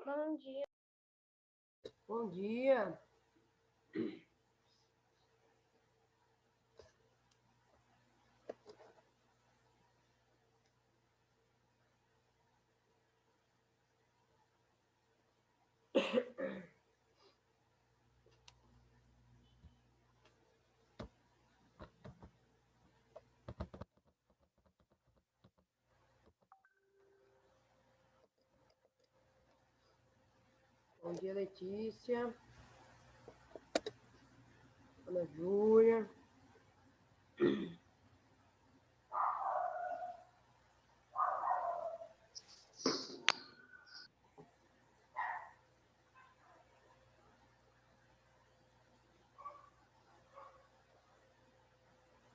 Bom dia. Bom dia. Bom dia, Letícia. Ana Júlia.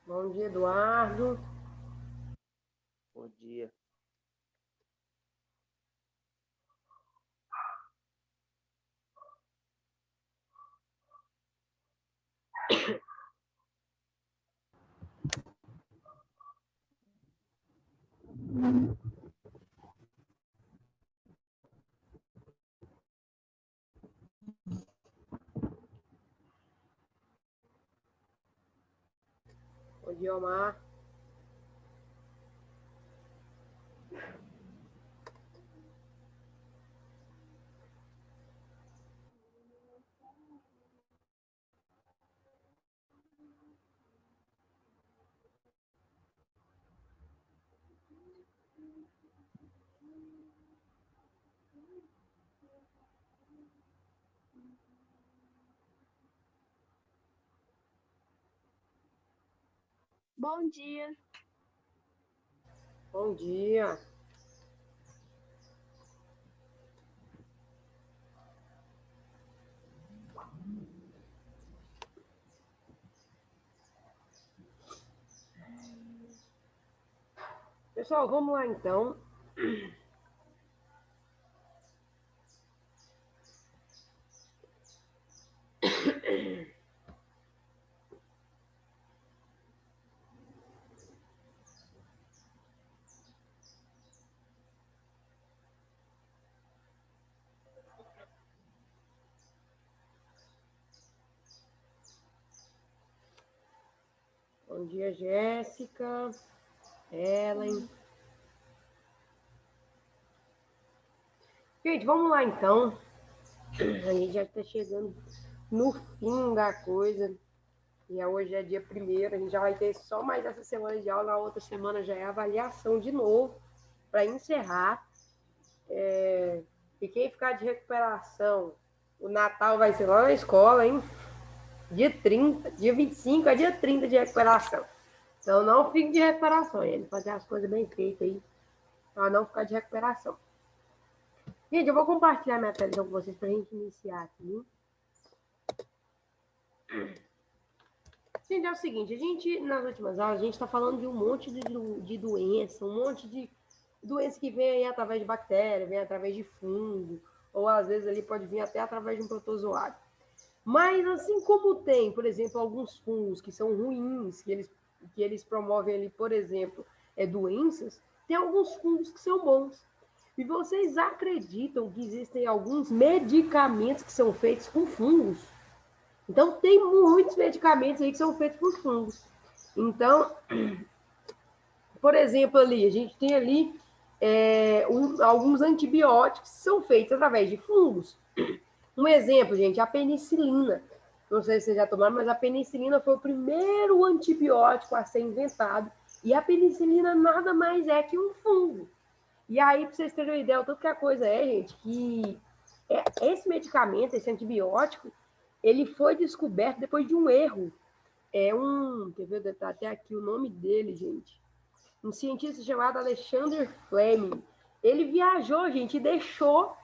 Bom dia, Eduardo. Bom dia. Bom dia, Omar. Bom dia. Bom dia. Pessoal, vamos lá então. Bom dia, Jéssica. Ellen. Gente, vamos lá então. A gente já está chegando no fim da coisa. E hoje é dia 1º, a gente já vai ter só mais essa semana de aula, na outra semana já é avaliação de novo, para encerrar. E quem ficar de recuperação, o Natal vai ser lá na escola, hein? Dia 30, dia 25 é dia 30 de recuperação. Então não fique de recuperação, ele fazer as coisas bem feitas aí, para não ficar de recuperação. Gente, eu vou compartilhar minha tela com vocês para a gente iniciar aqui. Gente, é o seguinte, a gente, nas últimas aulas, a gente está falando de um monte de doença, um monte de doença que vem aí através de bactéria, vem através de fungo, ou às vezes ali pode vir até através de um protozoário. Mas assim como tem, por exemplo, alguns fungos que são ruins, que eles promovem ali, por exemplo, doenças, tem alguns fungos que são bons. E vocês acreditam que existem alguns medicamentos que são feitos com fungos? Então, tem muitos medicamentos aí que são feitos por fungos. Então, por exemplo, ali, a gente tem ali alguns antibióticos que são feitos através de fungos. Um exemplo, gente, a penicilina. Não sei se vocês já tomaram, mas a penicilina foi o primeiro antibiótico a ser inventado. E a penicilina nada mais é que um fungo. E aí, para vocês terem uma ideia, tudo que a coisa gente, que esse medicamento, esse antibiótico, ele foi descoberto depois de um erro. Quer ver, tá até aqui o nome dele, gente. Um cientista chamado Alexander Fleming. Ele viajou, gente, e deixou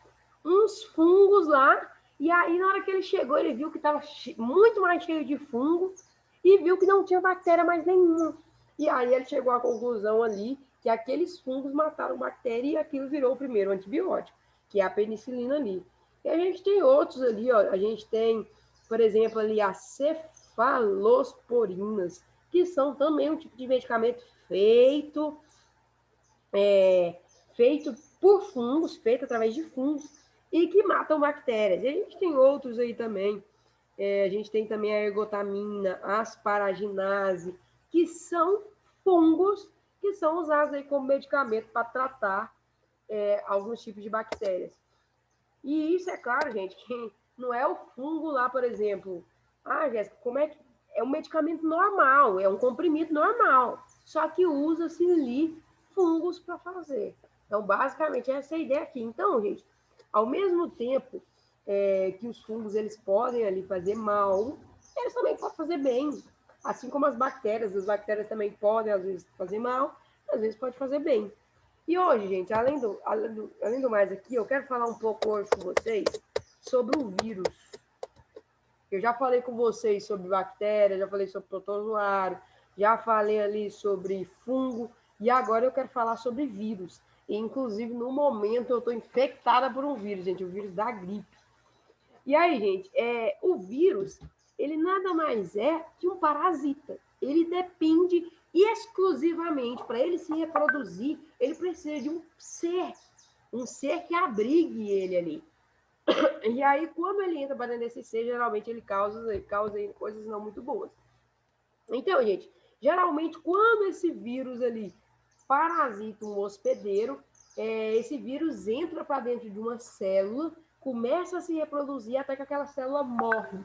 uns fungos lá. E aí, na hora que ele chegou, ele viu que estava muito mais cheio de fungo e viu que não tinha bactéria mais nenhuma. E aí ele chegou à conclusão ali que aqueles fungos mataram bactéria e aquilo virou o primeiro antibiótico, que é a penicilina ali. E a gente tem outros ali, ó. A gente tem, por exemplo, ali as cefalosporinas, que são também um tipo de medicamento feito por fungos, feito através de fungos. e que matam bactérias. E a gente tem outros aí também. A gente tem também a ergotamina, a asparaginase, que são fungos que são usados aí como medicamento para tratar alguns tipos de bactérias. E isso, é claro, gente, que não é o fungo lá, por exemplo. Ah, Jéssica, como é que... É um medicamento normal, é um comprimido normal. Só que usa-se ali fungos para fazer. Então, basicamente, essa é a ideia aqui. Então, gente, ao mesmo tempo que os fungos eles podem ali fazer mal, eles também podem fazer bem. Assim como as bactérias também podem, às vezes, fazer mal, às vezes pode fazer bem. E hoje, gente, além do mais aqui, eu quero falar um pouco hoje com vocês sobre o vírus. Eu já falei com vocês sobre bactéria, já falei sobre protozoário, já falei ali sobre fungo, e agora eu quero falar sobre vírus. E, inclusive, no momento, eu estou infectada por um vírus, gente, o vírus da gripe. E aí, gente, o vírus, ele nada mais é que um parasita. Ele depende exclusivamente, para ele se reproduzir, ele precisa de um ser que abrigue ele ali. E aí, quando ele entra para dentro desse ser, geralmente ele causa coisas não muito boas. Então, gente, geralmente, quando esse vírus ali parasita um hospedeiro, esse vírus entra para dentro de uma célula, começa a se reproduzir até que aquela célula morre.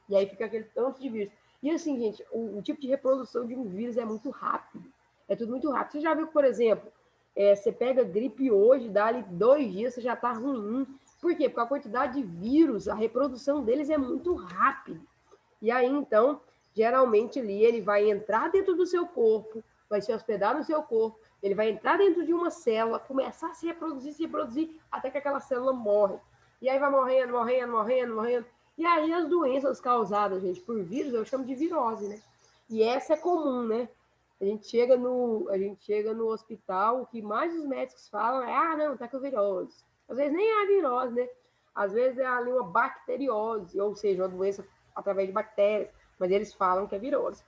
E aí fica aquele tanto de vírus. E assim, gente, o tipo de reprodução de um vírus é muito rápido. É tudo muito rápido. Você já viu que, por exemplo, você pega gripe hoje, dá ali 2 dias, você já está ruim. Por quê? Porque a quantidade de vírus, a reprodução deles é muito rápida. E aí, então, geralmente ali ele vai entrar dentro do seu corpo, vai se hospedar no seu corpo, ele vai entrar dentro de uma célula, começar a se reproduzir, até que aquela célula morre. E aí vai morrendo. E aí as doenças causadas, gente, por vírus, eu chamo de virose, né? E essa é comum, né? A gente chega no hospital, o que mais os médicos falam é, não, tá com virose. Às vezes nem é a virose, né? Às vezes é ali uma bacteriose, ou seja, uma doença através de bactérias, mas eles falam que é virose.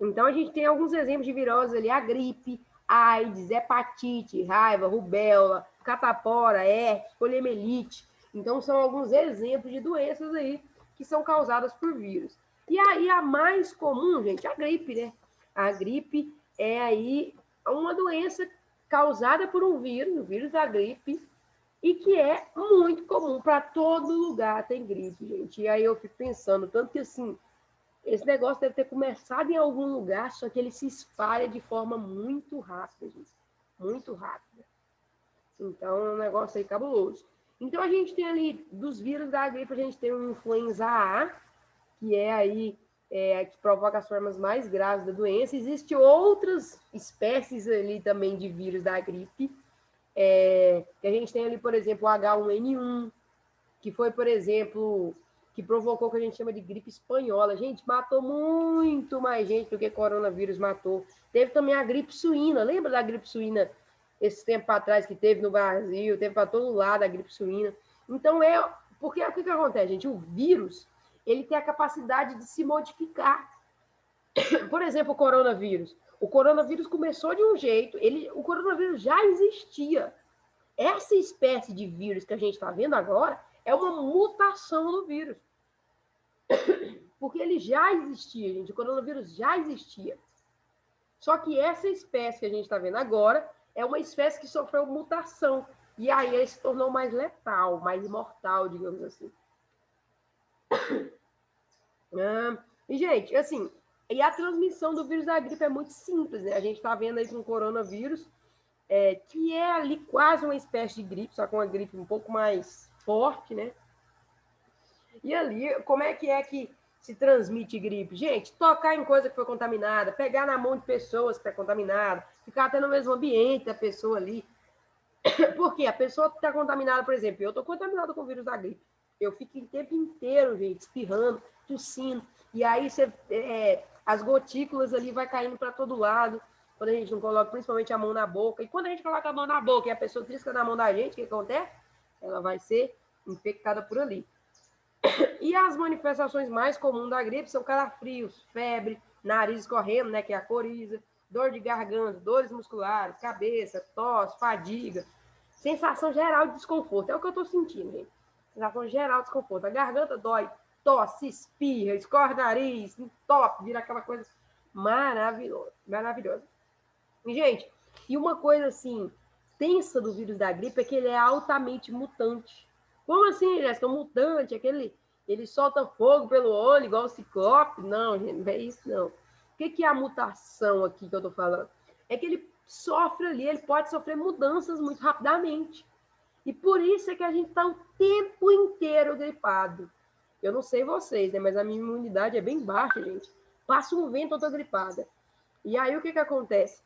Então, a gente tem alguns exemplos de viroses ali, a gripe, AIDS, hepatite, raiva, rubéola, catapora, herpes, poliomielite. Então, são alguns exemplos de doenças aí que são causadas por vírus. E aí, a mais comum, gente, a gripe, né? A gripe é aí uma doença causada por um vírus, o vírus da gripe, e que é muito comum para todo lugar tem gripe, gente. E aí eu fico pensando, tanto que assim, esse negócio deve ter começado em algum lugar, só que ele se espalha de forma muito rápida, gente. Muito rápida. Então é um negócio aí cabuloso. Então a gente tem ali, dos vírus da gripe, a gente tem o influenza A, que é aí, que provoca as formas mais graves da doença. Existem outras espécies ali também de vírus da gripe, que a gente tem ali, por exemplo, o H1N1, que foi, por exemplo, que provocou o que a gente chama de gripe espanhola. Gente, matou muito mais gente do que coronavírus matou. Teve também a gripe suína. Lembra da gripe suína esse tempo atrás que teve no Brasil? Teve para todo lado a gripe suína. Então, porque o que acontece, gente? O vírus, ele tem a capacidade de se modificar. Por exemplo, o coronavírus. O coronavírus começou de um jeito, o coronavírus já existia. Essa espécie de vírus que a gente está vendo agora é uma mutação do vírus. Porque ele já existia, gente. O coronavírus já existia. Só que essa espécie que a gente está vendo agora é uma espécie que sofreu mutação. E aí ele se tornou mais letal, mais mortal, digamos assim. E, gente, assim, e a transmissão do vírus da gripe é muito simples, né? A gente está vendo aí com o coronavírus, que é ali quase uma espécie de gripe, só com uma gripe um pouco mais forte, né? E ali, como é que se transmite gripe? Gente, tocar em coisa que foi contaminada, pegar na mão de pessoas que foi contaminada, ficar até no mesmo ambiente da pessoa ali. Porque a pessoa que está contaminada, por exemplo, eu estou contaminada com o vírus da gripe. Eu fico o tempo inteiro, gente, espirrando, tossindo. E aí as gotículas ali vai caindo para todo lado, quando a gente não coloca principalmente a mão na boca. E quando a gente coloca a mão na boca e a pessoa trisca na mão da gente, o que acontece? Ela vai ser infectada por ali. E as manifestações mais comuns da gripe são calafrios, febre, nariz escorrendo, né, que é a coriza, dor de garganta, dores musculares, cabeça, tosse, fadiga. Sensação geral de desconforto. É o que eu tô sentindo, gente. Sensação geral de desconforto. A garganta dói, tosse, espirra, escorre o nariz, top, vira aquela coisa maravilhosa. Maravilhosa. E, gente, e uma coisa assim, tensa do vírus da gripe é que ele é altamente mutante. Como assim, Jéssica? Mutante, ele solta fogo pelo olho, igual o Ciclope? Não, gente, não é isso, não. O que é a mutação aqui que eu tô falando? É que ele sofre ali, ele pode sofrer mudanças muito rapidamente. E por isso é que a gente está o tempo inteiro gripado. Eu não sei vocês, né? Mas a minha imunidade é bem baixa, gente. Passa um vento, eu tô gripada. E aí, o que acontece?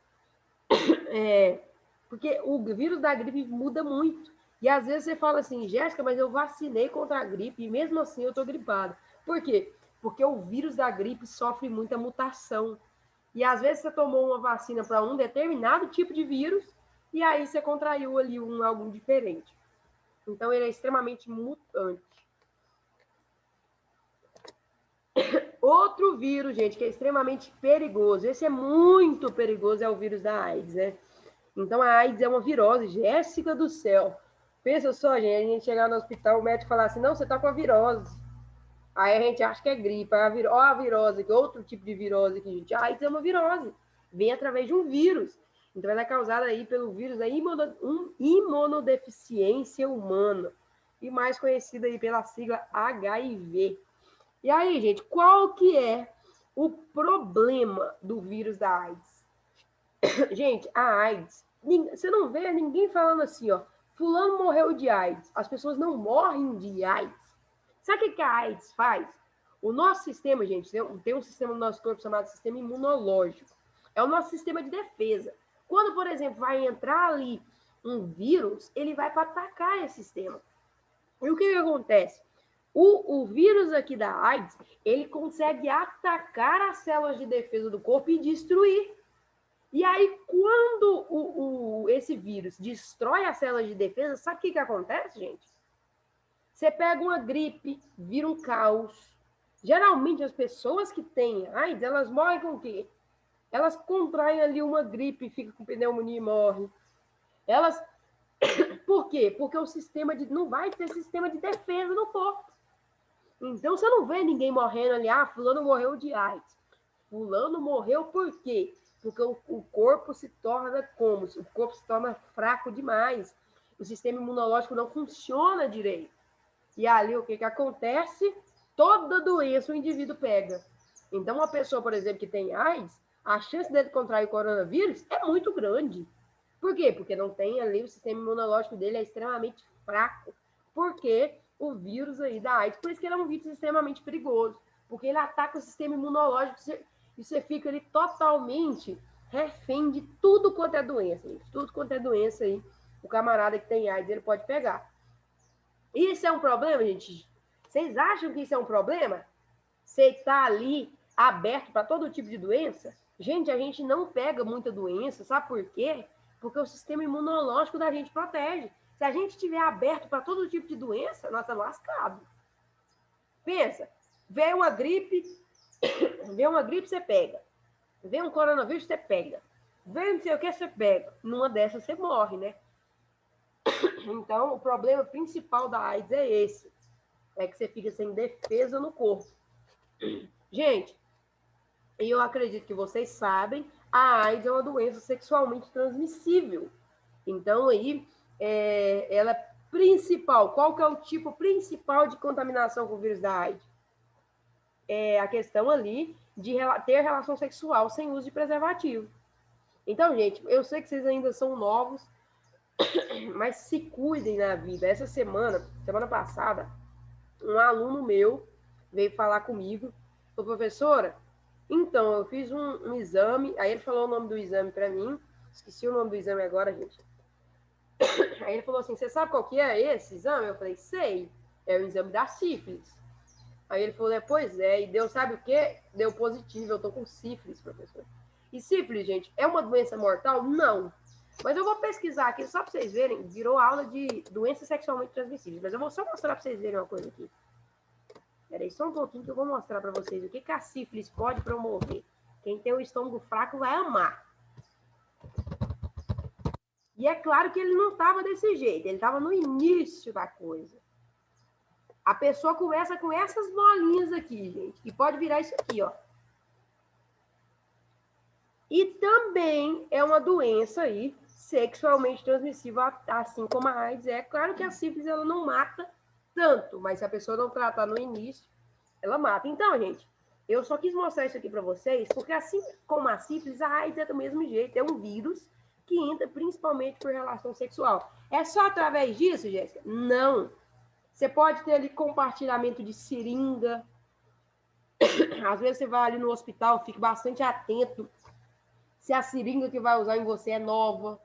Porque o vírus da gripe muda muito. E às vezes você fala assim, Jéssica, mas eu vacinei contra a gripe e mesmo assim eu tô gripada. Por quê? Porque o vírus da gripe sofre muita mutação. E às vezes você tomou uma vacina para um determinado tipo de vírus e aí você contraiu ali algo diferente. Então ele é extremamente mutante. Outro vírus, gente, que é extremamente perigoso, esse é muito perigoso, é o vírus da AIDS, né? Então a AIDS é uma virose, Jéssica do céu. Pensa só, gente, a gente chegar no hospital, o médico falar assim, não, você tá com a virose. Aí a gente acha que é gripe. Ó, a virose, que outro tipo de virose aqui, gente. A AIDS é uma virose. Vem através de um vírus. Então, ela é causada aí pelo vírus da imunodeficiência humana. E mais conhecida aí pela sigla HIV. E aí, gente, qual que é o problema do vírus da AIDS? Gente, a AIDS, você não vê ninguém falando assim, ó, fulano morreu de AIDS. As pessoas não morrem de AIDS. Sabe o que a AIDS faz? O nosso sistema, gente, tem um sistema no nosso corpo chamado sistema imunológico. É o nosso sistema de defesa. Quando, por exemplo, vai entrar ali um vírus, ele vai para atacar esse sistema. E o que acontece? O vírus aqui da AIDS, ele consegue atacar as células de defesa do corpo e destruir. E aí, quando esse vírus destrói as células de defesa, sabe o que acontece, gente? Você pega uma gripe, vira um caos. Geralmente, as pessoas que têm AIDS, elas morrem com o quê? Elas contraem ali uma gripe, ficam com pneumonia e morrem. Elas... Por quê? Porque o sistema não vai ter sistema de defesa no corpo. Então, você não vê ninguém morrendo ali, fulano morreu de AIDS. Fulano morreu por quê? Porque o corpo se torna como? O corpo se torna fraco demais. O sistema imunológico não funciona direito. E ali, o que acontece? Toda doença o indivíduo pega. Então, uma pessoa, por exemplo, que tem AIDS, a chance dele contrair o coronavírus é muito grande. Por quê? Porque não tem ali, o sistema imunológico dele é extremamente fraco. Porque o vírus aí da AIDS, por isso que ele é um vírus extremamente perigoso. Porque ele ataca o sistema imunológico e você fica ali totalmente refém de tudo quanto é doença. Gente. Tudo quanto é doença aí, o camarada que tem AIDS, ele pode pegar. Isso é um problema, gente? Vocês acham que isso é um problema? Você está ali aberto para todo tipo de doença? Gente, a gente não pega muita doença, sabe por quê? Porque o sistema imunológico da gente protege. Se a gente estiver aberto para todo tipo de doença, nós estamos lascados. Pensa, vem uma gripe, você pega. Vem um coronavírus, você pega. Vem não sei o que, você pega. Numa dessas, você morre, né? Então, o problema principal da AIDS é esse. É que você fica sem defesa no corpo. Gente, eu acredito que vocês sabem, a AIDS é uma doença sexualmente transmissível. Então, aí, ela é principal. Qual que é o tipo principal de contaminação com o vírus da AIDS? É a questão ali de ter relação sexual sem uso de preservativo. Então, gente, eu sei que vocês ainda são novos, mas se cuidem na vida. Essa semana passada, um aluno meu veio falar comigo, falou, professora, então, eu fiz um exame, aí ele falou o nome do exame para mim, esqueci o nome do exame agora, gente. Aí ele falou assim, você sabe qual que é esse exame? Eu falei, sei, é o exame da sífilis. Aí ele falou, pois é, e deu, sabe o quê? Deu positivo, eu tô com sífilis, professor. E sífilis, gente, é uma doença mortal? Não. Mas eu vou pesquisar aqui, só para vocês verem, virou aula de doenças sexualmente transmissíveis, mas eu vou só mostrar para vocês verem uma coisa aqui. Espera aí só um pouquinho que eu vou mostrar para vocês o que a sífilis pode promover. Quem tem o estômago fraco vai amar. E é claro que ele não estava desse jeito, ele estava no início da coisa. A pessoa começa com essas bolinhas aqui, gente, e pode virar isso aqui, ó. E também é uma doença aí sexualmente transmissível, assim como a AIDS. É claro que a sífilis ela não mata tanto, mas se a pessoa não tratar no início, ela mata. Então, gente, eu só quis mostrar isso aqui para vocês, porque assim como a sífilis, a AIDS é do mesmo jeito, é um vírus que entra principalmente por relação sexual. É só através disso, Jéssica? Não. Você pode ter ali compartilhamento de seringa. Às vezes você vai ali no hospital, fique bastante atento se a seringa que vai usar em você é nova.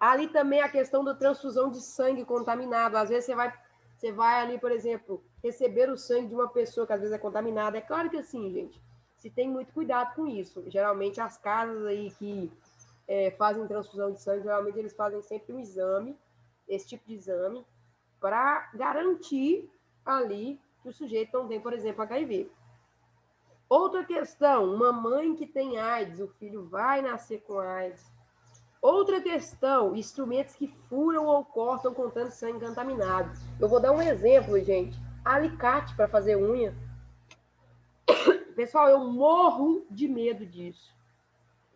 Ali também a questão da transfusão de sangue contaminado. Às vezes você vai ali, por exemplo, receber o sangue de uma pessoa que às vezes é contaminada. É claro que assim, gente, se tem muito cuidado com isso. Geralmente as casas aí que fazem transfusão de sangue, geralmente eles fazem sempre um exame, esse tipo de exame, para garantir ali que o sujeito não tem, por exemplo, HIV. Outra questão, uma mãe que tem AIDS, o filho vai nascer com AIDS. Outra questão, instrumentos que furam ou cortam contendo sangue contaminado. Eu vou dar um exemplo, gente. Alicate para fazer unha. Pessoal, eu morro de medo disso.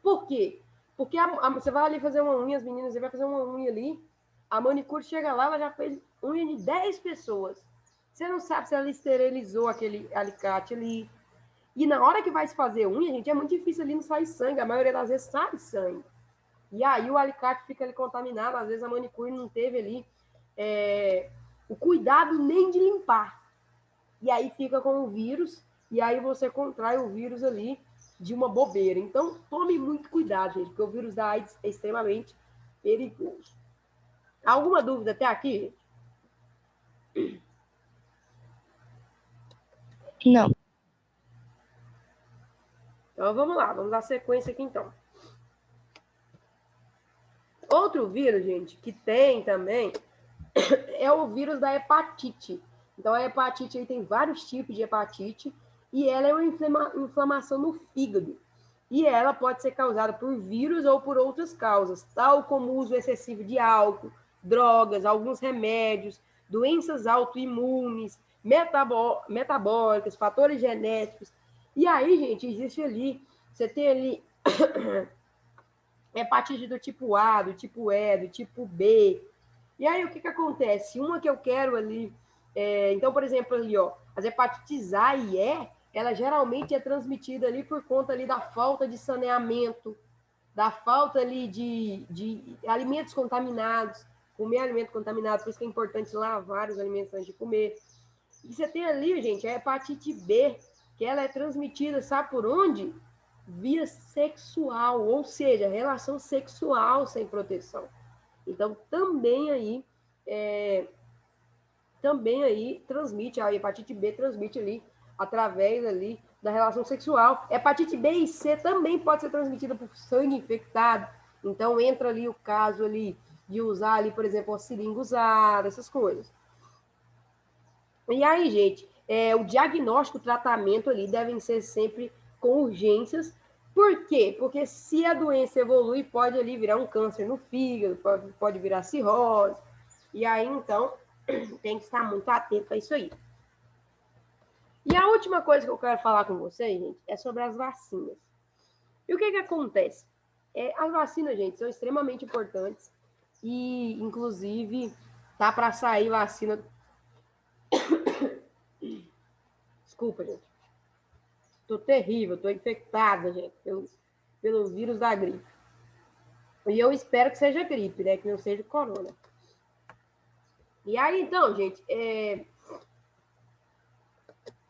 Por quê? Porque você vai ali fazer uma unha, as meninas, você vai fazer uma unha ali, a manicure chega lá, ela já fez unha de 10 pessoas. Você não sabe se ela esterilizou aquele alicate ali. E na hora que vai se fazer unha, gente, é muito difícil ali não sair sangue. A maioria das vezes sai sangue. E aí o alicate fica ali contaminado. Às vezes a manicure não teve ali o cuidado nem de limpar. E aí fica com o vírus. E aí você contrai o vírus ali de uma bobeira. Então, tome muito cuidado, gente, porque o vírus da AIDS é extremamente perigoso. Alguma dúvida até aqui? Não. Então, vamos lá. Vamos dar sequência aqui, então. Outro vírus, gente, que tem também é o vírus da hepatite. Então, a hepatite aí tem vários tipos de hepatite e ela é uma inflamação no fígado. E ela pode ser causada por vírus ou por outras causas, tal como o uso excessivo de álcool, drogas, alguns remédios, doenças autoimunes, metabólicas, fatores genéticos. E aí, gente, existe ali, você tem ali hepatite do tipo A, do tipo E, do tipo B. E aí, o que acontece? Uma que eu quero ali... então, por exemplo, ali, ó, as hepatites A e E, ela geralmente é transmitida ali por conta ali da falta de saneamento, da falta ali de alimentos contaminados, comer alimento contaminado, por isso que é importante lavar os alimentos antes de comer. E você tem ali, gente, a hepatite B, que ela é transmitida, sabe por onde? Via sexual, ou seja, relação sexual sem proteção. Então, também aí transmite, a hepatite B transmite ali, através ali da relação sexual. Hepatite B e C também pode ser transmitida por sangue infectado. Então, entra ali o caso ali de usar ali, por exemplo, a seringa usada, essas coisas. E aí, gente, o diagnóstico e o tratamento ali devem ser sempre com urgências. Por quê? Porque se a doença evolui, pode ali virar um câncer no fígado, pode virar cirrose. E aí, então, tem que estar muito atento a isso aí. E a última coisa que eu quero falar com vocês, gente, é sobre as vacinas. E o que acontece? As vacinas, gente, são extremamente importantes. E, inclusive, tá para sair vacina... Desculpa, gente. Tô terrível, tô infectada, gente, pelo vírus da gripe. E eu espero que seja gripe, né? Que não seja corona. E aí, então, gente,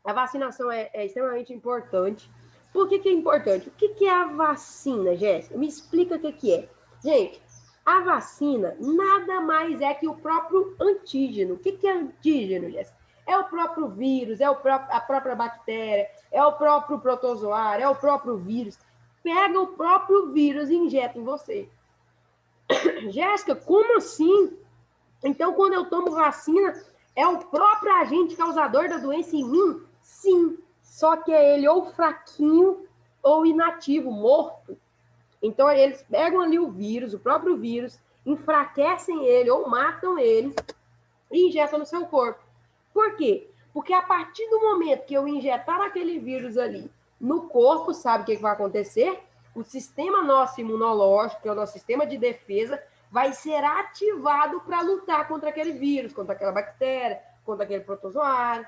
a vacinação é extremamente importante. Por que é importante? O que é a vacina, Jéssica? Me explica o que é. Gente, a vacina nada mais é que o próprio antígeno. O que é antígeno, Jéssica? É o próprio vírus, a própria bactéria, é o próprio protozoário, é o próprio vírus. Pega o próprio vírus e injeta em você. Jéssica, como assim? Então, quando eu tomo vacina, é o próprio agente causador da doença em mim? Sim, só que é ele ou fraquinho ou inativo, morto. Então, eles pegam ali o vírus, o próprio vírus, enfraquecem ele ou matam ele e injetam no seu corpo. Por quê? Porque a partir do momento que eu injetar aquele vírus ali no corpo, sabe o que vai acontecer? O sistema nosso imunológico, que é o nosso sistema de defesa, vai ser ativado para lutar contra aquele vírus, contra aquela bactéria, contra aquele protozoário.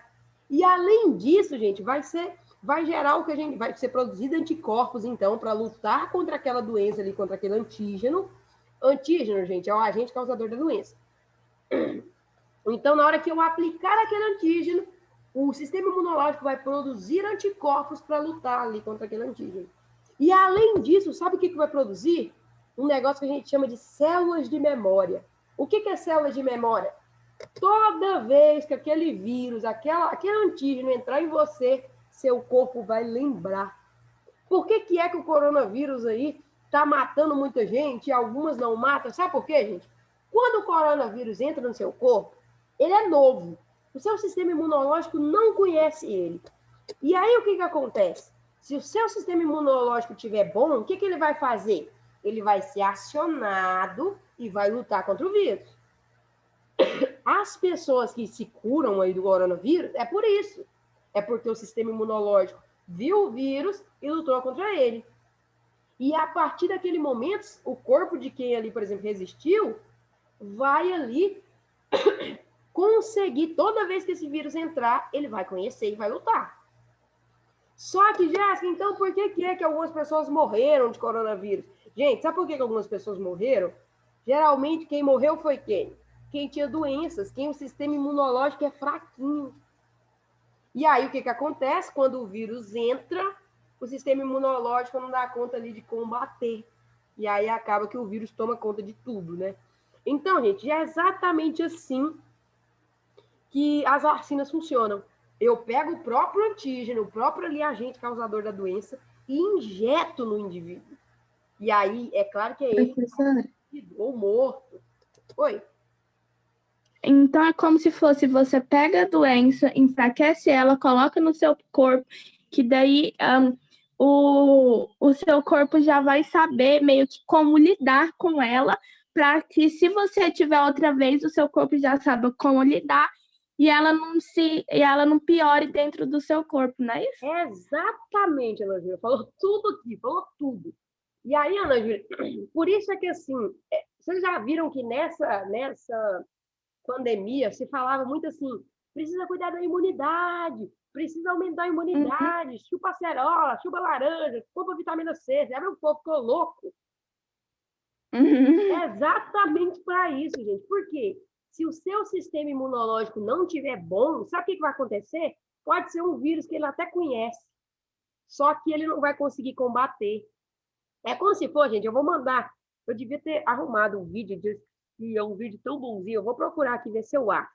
E além disso, gente, vai gerar o que vai ser produzido anticorpos, então, para lutar contra aquela doença ali, contra aquele antígeno. Antígeno, gente, é o agente causador da doença. Então, na hora que eu aplicar aquele antígeno, o sistema imunológico vai produzir anticorpos para lutar ali contra aquele antígeno. E, além disso, sabe o que vai produzir? Um negócio que a gente chama de células de memória. O que é células de memória? Toda vez que aquele vírus, aquele antígeno entrar em você, seu corpo vai lembrar. Por que é que o coronavírus aí está matando muita gente e algumas não matam? Sabe por quê, gente? Quando o coronavírus entra no seu corpo, ele é novo. O seu sistema imunológico não conhece ele. E aí o que acontece? Se o seu sistema imunológico estiver bom, o que ele vai fazer? Ele vai ser acionado e vai lutar contra o vírus. As pessoas que se curam aí do coronavírus, é por isso. É porque o sistema imunológico viu o vírus e lutou contra ele. E a partir daquele momento, o corpo de quem ali, por exemplo, resistiu, vai ali conseguir, toda vez que esse vírus entrar, ele vai conhecer e vai lutar. Só que, Jéssica, então por que é que algumas pessoas morreram de coronavírus? Gente, sabe por que algumas pessoas morreram? Geralmente, quem morreu foi quem? Quem tinha doenças, quem o sistema imunológico é fraquinho. E aí, o que acontece? Quando o vírus entra, o sistema imunológico não dá conta ali de combater. E aí acaba que o vírus toma conta de tudo, né? Então, gente, é exatamente assim que as vacinas funcionam. Eu pego o próprio antígeno, o próprio ali agente causador da doença e injeto no indivíduo. E aí, é claro que é ele ou morto. Oi? Então, é como se fosse, você pega a doença, enfraquece ela, coloca no seu corpo, que daí o seu corpo já vai saber meio que como lidar com ela, para que se você tiver outra vez, o seu corpo já saiba como lidar e ela não piore dentro do seu corpo, não é isso? Exatamente, Ana Júlia. Falou tudo aqui, falou tudo. E aí, Ana Júlia, por isso é que assim, vocês já viram que nessa pandemia se falava muito assim, precisa cuidar da imunidade, precisa aumentar a imunidade, chupa acerola, chupa laranja, chupa vitamina C. Já viu, o povo ficou louco? É exatamente para isso, gente. Por quê? Se o seu sistema imunológico não estiver bom, sabe o que vai acontecer? Pode ser um vírus que ele até conhece, só que ele não vai conseguir combater. É como se for, gente, eu vou mandar, eu devia ter arrumado um vídeo, que é um vídeo tão bonzinho, eu vou procurar aqui ver se eu acho.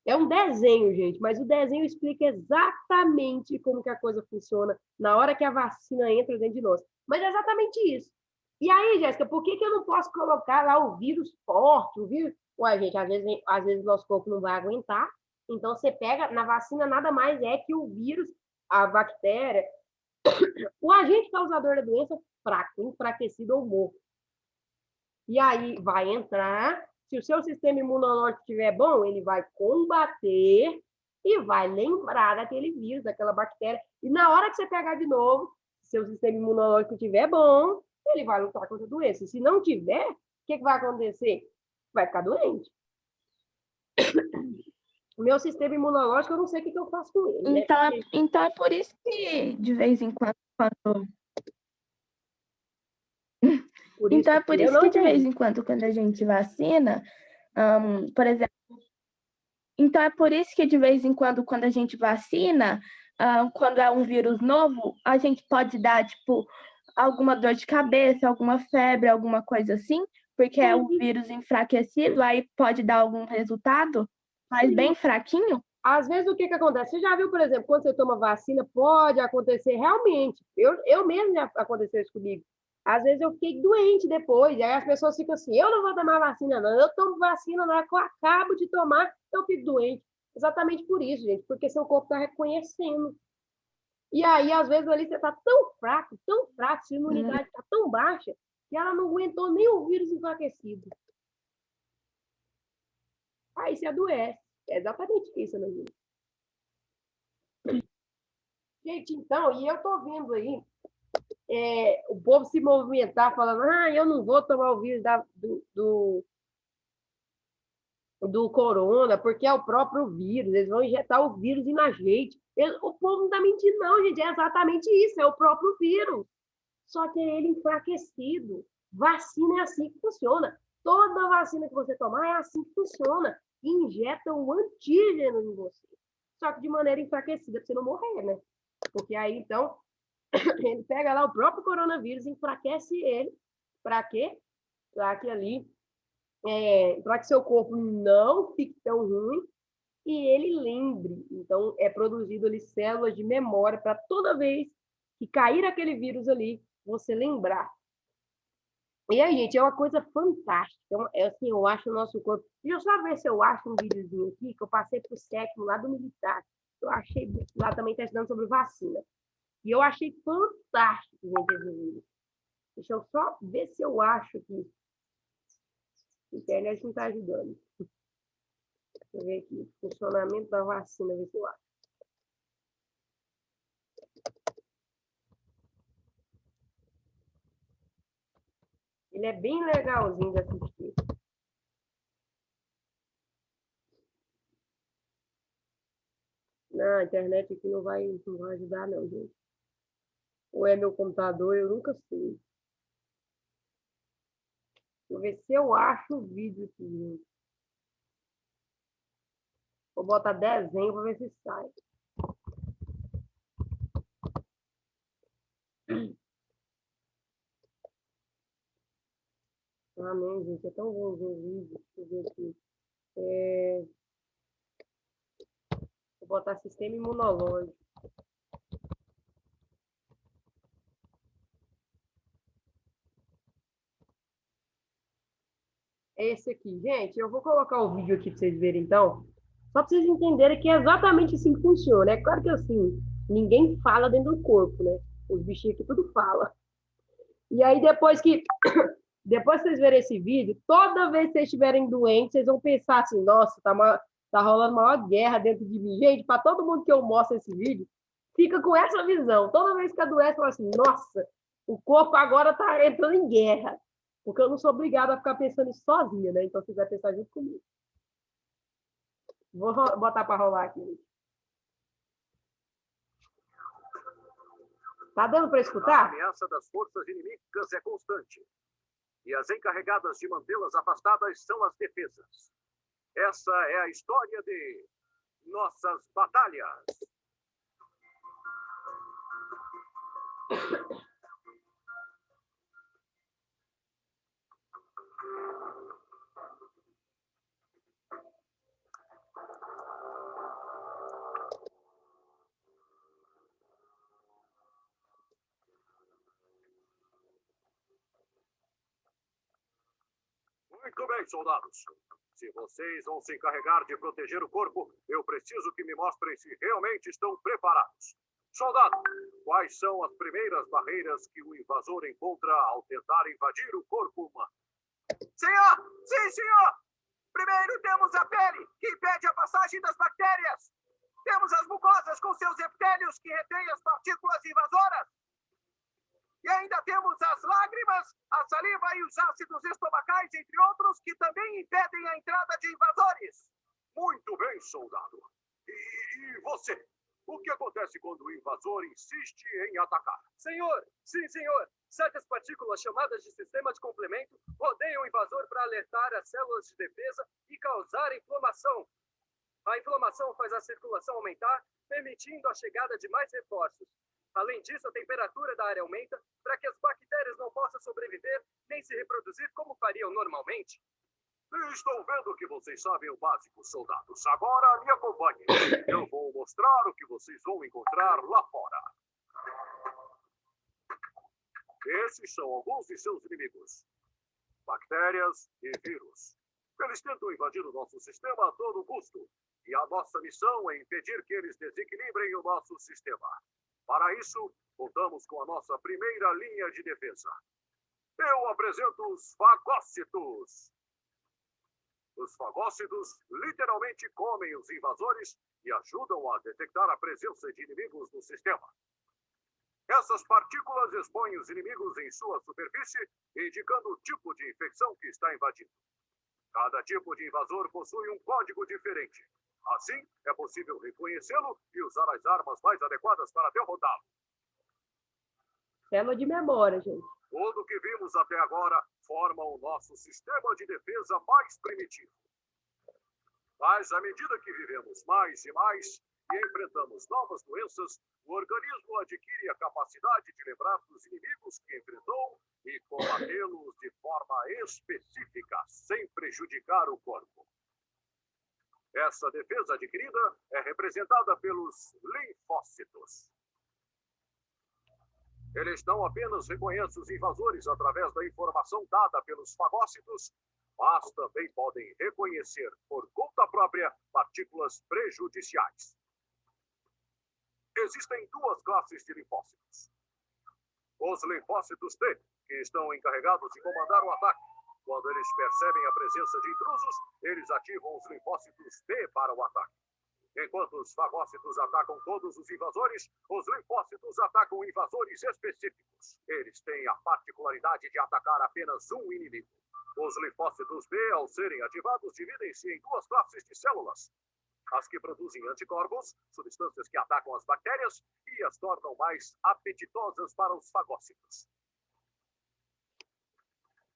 É um desenho, gente, mas o desenho explica exatamente como que a coisa funciona na hora que a vacina entra dentro de nós. Mas é exatamente isso. E aí, Jéssica, por que eu não posso colocar lá o vírus forte, o vírus... Ué, gente, às vezes o nosso corpo não vai aguentar, então você pega, na vacina nada mais é que o vírus, a bactéria, o agente causador da doença fraco, enfraquecido ou morto. E aí vai entrar, se o seu sistema imunológico estiver bom, ele vai combater e vai lembrar daquele vírus, daquela bactéria. E na hora que você pegar de novo, se seu sistema imunológico estiver bom, ele vai lutar contra a doença. Se não tiver, o que vai acontecer? Vai ficar doente. O meu sistema imunológico, eu não sei o que eu faço com ele. Então, né? então é por isso que, de vez em quando... Então, é por isso que, de vez em quando a gente vacina, por exemplo... Então, é por isso que, de vez em quando a gente vacina, quando é um vírus novo, a gente pode dar, tipo, alguma dor de cabeça, alguma febre, alguma coisa assim, porque é o vírus enfraquecido, aí pode dar algum resultado, mas bem fraquinho. Às vezes, o que acontece? Você já viu, por exemplo, quando você toma vacina, pode acontecer realmente. Eu mesmo já aconteceu isso comigo. Às vezes eu fiquei doente depois, aí as pessoas ficam assim, eu não vou tomar vacina, não. Eu tomo vacina, na hora que eu acabo de tomar, eu fico doente. Exatamente por isso, gente, porque seu corpo está reconhecendo. E aí, às vezes, ali você está tão fraco, sua imunidade está tão baixa, que ela não aguentou nem o vírus enfraquecido. Aí você adoece. É exatamente isso, né, gente? Gente, então, e eu tô vendo aí o povo se movimentar, falando, eu não vou tomar o vírus do corona, porque é o próprio vírus, eles vão injetar o vírus na gente. O povo não está mentindo, não, gente, é exatamente isso, é o próprio vírus. Só que é ele enfraquecido. Vacina é assim que funciona. Toda vacina que você tomar é assim que funciona. Injeta um antígeno em você. Só que de maneira enfraquecida, para você não morrer, né? Porque aí, então, ele pega lá o próprio coronavírus, enfraquece ele. Para quê? Para que ali para que seu corpo não fique tão ruim e ele lembre. Então, é produzido ali células de memória para toda vez que cair aquele vírus ali, você lembrar. E aí, gente, é uma coisa fantástica. Então, assim, eu acho o nosso corpo... Deixa eu só ver se eu acho um videozinho aqui, que eu passei para o sétimo lá do militar. Eu achei, lá também está estudando sobre vacina. E eu achei fantástico, gente, esse vídeo. Deixa eu só ver se eu acho aqui. A internet não está ajudando. Deixa eu ver aqui. Funcionamento da vacina, ver se eu acho. Ele é bem legalzinho de assistir. Não, a internet aqui não vai ajudar, não, gente. Ou é meu computador, eu nunca sei. Deixa eu ver se eu acho o vídeo aqui, gente. Vou botar desenho para ver se sai. Ah, não, gente, é tão bom ver o vídeo. Deixa eu ver aqui. Vou botar sistema imunológico. É esse aqui. Gente, eu vou colocar o vídeo aqui para vocês verem, então. Só para vocês entenderem que é exatamente assim que funciona. É claro que assim, ninguém fala dentro do corpo, né? Os bichinhos aqui tudo fala. E aí, depois que vocês verem esse vídeo, toda vez que vocês estiverem doentes, vocês vão pensar assim, nossa, tá rolando uma maior guerra dentro de mim. Gente, para todo mundo que eu mostro esse vídeo, fica com essa visão. Toda vez que adoece, fala assim, nossa, o corpo agora tá entrando em guerra. Porque eu não sou obrigada a ficar pensando isso sozinha, né? Então, vocês vão pensar junto comigo. Vou botar para rolar aqui. Tá dando para escutar? A ameaça das forças inimigas é constante. E as encarregadas de mantê-las afastadas são as defesas. Essa é a história de nossas batalhas. Muito bem, soldados. Se vocês vão se encarregar de proteger o corpo, eu preciso que me mostrem se realmente estão preparados. Soldado, quais são as primeiras barreiras que o invasor encontra ao tentar invadir o corpo humano? Senhor! Sim, senhor! Primeiro temos a pele, que impede a passagem das bactérias. Temos as mucosas com seus epitélios que retêm as partículas invasoras. E ainda temos as lágrimas, a saliva e os ácidos estomacais, entre outros, que também impedem a entrada de invasores. Muito bem, soldado. E você? O que acontece quando o invasor insiste em atacar? Senhor, sim, senhor. Certas partículas chamadas de sistema de complemento rodeiam o invasor para alertar as células de defesa e causar inflamação. A inflamação faz a circulação aumentar, permitindo a chegada de mais reforços. Além disso, a temperatura da área aumenta para que as bactérias não possam sobreviver nem se reproduzir como fariam normalmente. Estou vendo que vocês sabem o básico, soldados. Agora me acompanhem. Eu vou mostrar o que vocês vão encontrar lá fora. Esses são alguns de seus inimigos. Bactérias e vírus. Eles tentam invadir o nosso sistema a todo custo. E a nossa missão é impedir que eles desequilibrem o nosso sistema. Para isso, contamos com a nossa primeira linha de defesa. Eu apresento os fagócitos. Os fagócitos literalmente comem os invasores e ajudam a detectar a presença de inimigos no sistema. Essas partículas expõem os inimigos em sua superfície, indicando o tipo de infecção que está invadindo. Cada tipo de invasor possui um código diferente. Assim, é possível reconhecê-lo e usar as armas mais adequadas para derrotá-lo. Tema de memória, gente. Tudo o que vimos até agora forma o nosso sistema de defesa mais primitivo. Mas, à medida que vivemos mais e mais e enfrentamos novas doenças, o organismo adquire a capacidade de lembrar dos inimigos que enfrentou e combatê-los de forma específica, sem prejudicar o corpo. Essa defesa adquirida é representada pelos linfócitos. Eles não apenas reconhecem os invasores através da informação dada pelos fagócitos, mas também podem reconhecer, por conta própria, partículas prejudiciais. Existem duas classes de linfócitos. Os linfócitos T, que estão encarregados de comandar o ataque. Quando eles percebem a presença de intrusos, eles ativam os linfócitos B para o ataque. Enquanto os fagócitos atacam todos os invasores, os linfócitos atacam invasores específicos. Eles têm a particularidade de atacar apenas um inimigo. Os linfócitos B, ao serem ativados, dividem-se em duas classes de células. As que produzem anticorpos, substâncias que atacam as bactérias, e as tornam mais apetitosas para os fagócitos.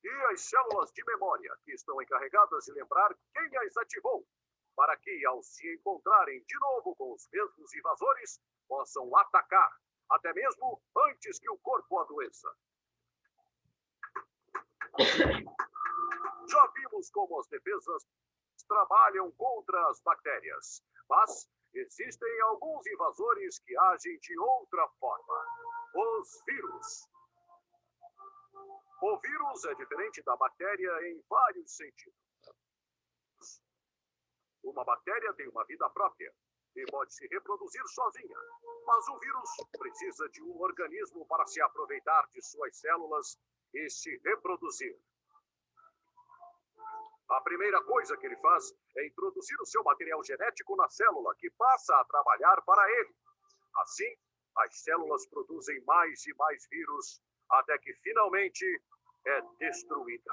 E as células de memória, que estão encarregadas de lembrar quem as ativou, para que, ao se encontrarem de novo com os mesmos invasores, possam atacar, até mesmo antes que o corpo adoeça. Já vimos como as defesas trabalham contra as bactérias, mas existem alguns invasores que agem de outra forma. Os vírus. O vírus é diferente da bactéria em vários sentidos. Uma bactéria tem uma vida própria e pode se reproduzir sozinha, mas o vírus precisa de um organismo para se aproveitar de suas células e se reproduzir. A primeira coisa que ele faz é introduzir o seu material genético na célula, que passa a trabalhar para ele. Assim, as células produzem mais e mais vírus, até que finalmente é destruída.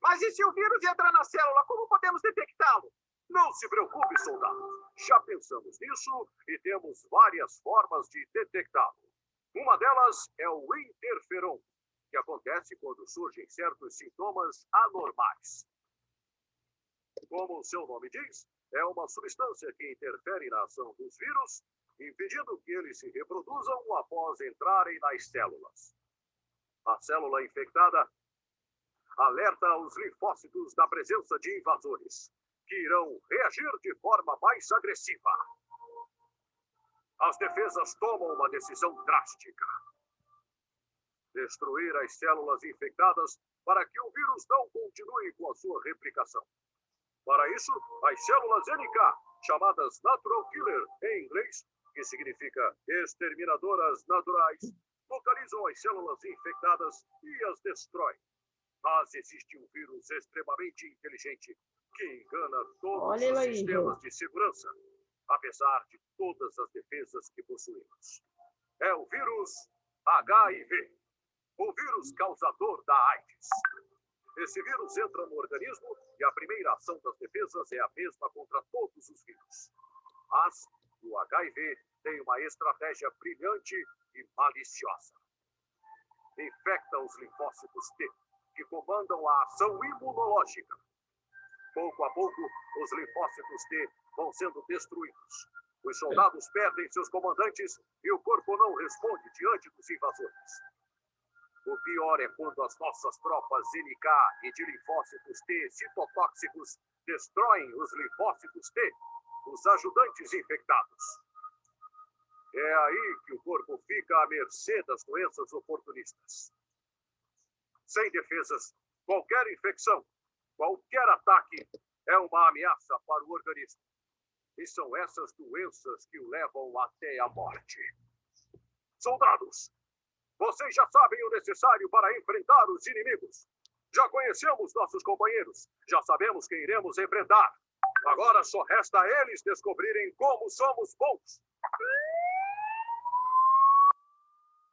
Mas e se o vírus entrar na célula, como podemos detectá-lo? Não se preocupe, soldado. Já pensamos nisso e temos várias formas de detectá-lo. Uma delas é o interferon, que acontece quando surgem certos sintomas anormais. Como o seu nome diz, é uma substância que interfere na ação dos vírus, impedindo que eles se reproduzam após entrarem nas células. A célula infectada alerta os linfócitos da presença de invasores, que irão reagir de forma mais agressiva. As defesas tomam uma decisão drástica: destruir as células infectadas para que o vírus não continue com a sua replicação. Para isso, as células NK, chamadas Natural Killer em inglês, que significa exterminadoras naturais, localizam as células infectadas e as destroem. Mas existe um vírus extremamente inteligente que engana todos os sistemas de segurança, apesar de todas as defesas que possuímos. É o vírus HIV, o vírus causador da AIDS. Esse vírus entra no organismo e a primeira ação das defesas é a mesma contra todos os vírus. Mas o HIV tem uma estratégia brilhante e maliciosa. Infecta os linfócitos T, que comandam a ação imunológica. Pouco a pouco, os linfócitos T vão sendo destruídos. Os soldados perdem seus comandantes e o corpo não responde diante dos invasores. O pior é quando as nossas tropas NK e de linfócitos T citotóxicos destroem os linfócitos T, os ajudantes infectados. É aí que o corpo fica à mercê das doenças oportunistas. Sem defesas, qualquer infecção, qualquer ataque é uma ameaça para o organismo. E são essas doenças que o levam até a morte. Soldados, vocês já sabem o necessário para enfrentar os inimigos. Já conhecemos nossos companheiros. Já sabemos quem iremos enfrentar. Agora só resta a eles descobrirem como somos bons.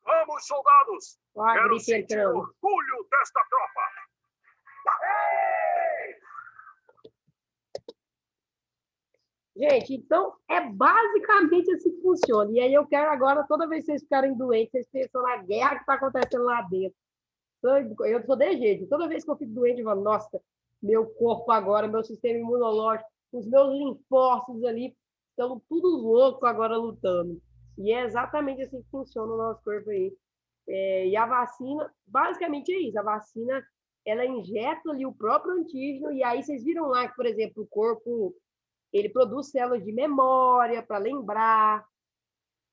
Vamos, soldados! Ó a Quero gripe sentir o entrando. orgulho desta tropa. Gente, então é basicamente assim que funciona. E aí eu quero agora, toda vez que vocês ficarem doentes, vocês pensam na guerra que está acontecendo lá dentro. Eu sou de jeito. Toda vez que eu fico doente, eu falo, nossa, meu corpo agora, meu sistema imunológico, os meus linfócitos ali estão tudo louco agora lutando. E é exatamente assim que funciona o nosso corpo aí. E a vacina, basicamente é isso. A vacina, ela injeta ali o próprio antígeno, e aí vocês viram lá que, por exemplo, o corpo, ele produz células de memória para lembrar.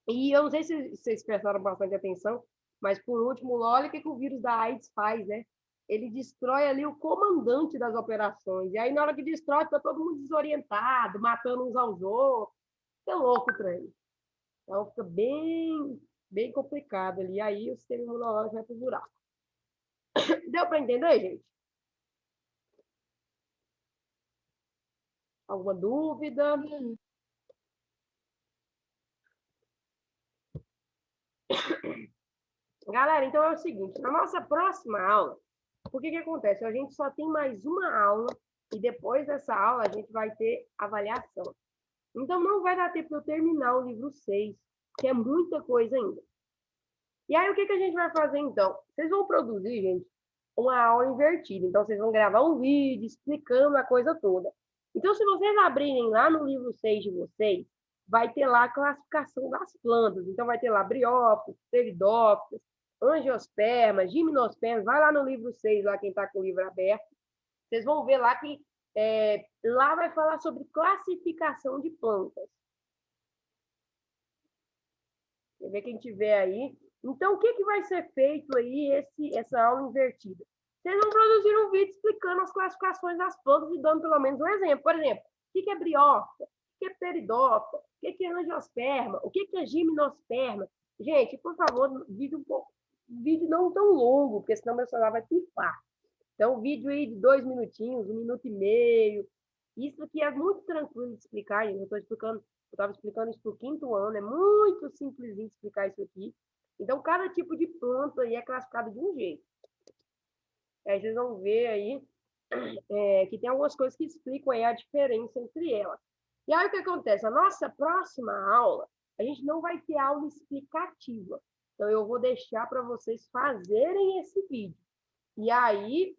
E eu não sei se vocês prestaram bastante atenção, mas, por último, olha o que o vírus da AIDS faz, né? Ele destrói ali o comandante das operações. E aí, na hora que destrói, está todo mundo desorientado, matando uns aos outros. É louco o trem. Então, fica bem complicado ali. Aí, o sistema imunológico vai para o buraco. Deu para entender, gente? Alguma dúvida? Galera, então é o seguinte, na nossa próxima aula, o que acontece? A gente só tem mais uma aula e depois dessa aula a gente vai ter avaliação. Então não vai dar tempo de eu terminar o livro 6, que é muita coisa ainda. E aí o que a gente vai fazer então? Vocês vão produzir, gente, uma aula invertida. Então vocês vão gravar um vídeo explicando a coisa toda. Então se vocês abrirem lá no livro 6 de vocês, vai ter lá a classificação das plantas. Então vai ter lá briófitas, pteridófitas, angiospermas, gimnospermas. Vai lá no livro 6, lá quem está com o livro aberto. Vocês vão ver lá que lá vai falar sobre classificação de plantas. Quer ver quem tiver aí. Então, o que vai ser feito aí, essa aula invertida? Vocês vão produzir um vídeo explicando as classificações das plantas e dando pelo menos um exemplo. Por exemplo, o que é briófita? O que é pteridófita? O que é angiosperma? O que é gimnosperma? Gente, por favor, vídeo não tão longo, porque senão meu celular vai pifar. Então, vídeo aí de 2 minutinhos, 1 minuto e meio. Isso aqui é muito tranquilo de explicar, gente. Eu estava explicando isso para o 5º ano, é muito simplesinho de explicar isso aqui. Então, cada tipo de planta aí é classificado de um jeito. Aí vocês vão ver aí que tem algumas coisas que explicam aí a diferença entre elas. E aí o que acontece? A nossa próxima aula, a gente não vai ter aula explicativa. Então, eu vou deixar para vocês fazerem esse vídeo. E aí,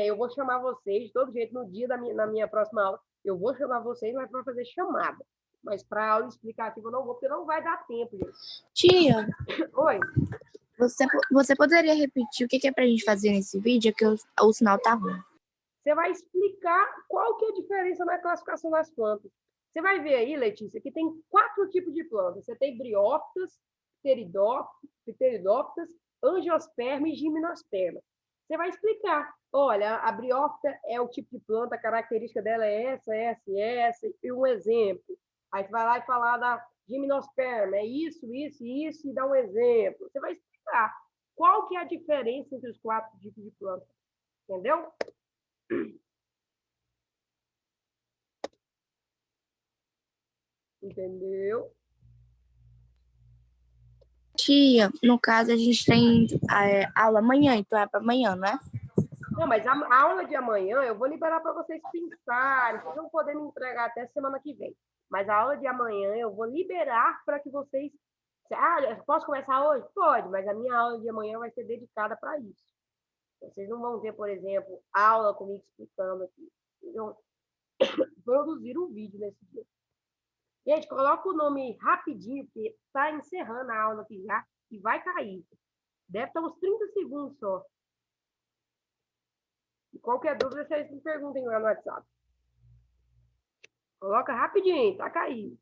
eu vou chamar vocês, de todo jeito, no dia na minha próxima aula, eu vou chamar vocês, mas para fazer chamada. Mas para aula explicativa eu não vou, porque não vai dar tempo, gente. Tia, Oi. você poderia repetir o que é para a gente fazer nesse vídeo? É que o sinal tá ruim. Você vai explicar qual que é a diferença na classificação das plantas. Você vai ver aí, Letícia, que tem 4 tipos de plantas. Você tem briófitas, pteridófitas, angiosperma e gimnosperma. Você vai explicar. Olha, a briófita é o tipo de planta, a característica dela é essa, e um exemplo. Aí você vai lá e falar da gimnosperma, é isso, e dá um exemplo. Você vai explicar qual que é a diferença entre os 4 tipos de planta. Entendeu? Entendeu? Tia, no caso a gente tem aula amanhã, então é para amanhã, não é? Não, mas a aula de amanhã eu vou liberar para vocês pensarem. Vocês vão poder me entregar até semana que vem. Mas a aula de amanhã eu vou liberar para que vocês... eu posso começar hoje? Pode, mas a minha aula de amanhã vai ser dedicada para isso. Vocês não vão ter, por exemplo, aula comigo explicando aqui. Vocês vão produzir um vídeo nesse dia. Gente, coloca o nome rapidinho, porque está encerrando a aula aqui já e vai cair. Deve estar uns 30 segundos só. E qualquer dúvida, vocês me perguntem lá no WhatsApp. Coloca rapidinho, tá caindo.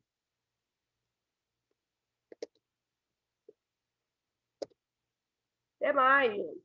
Até mais, gente.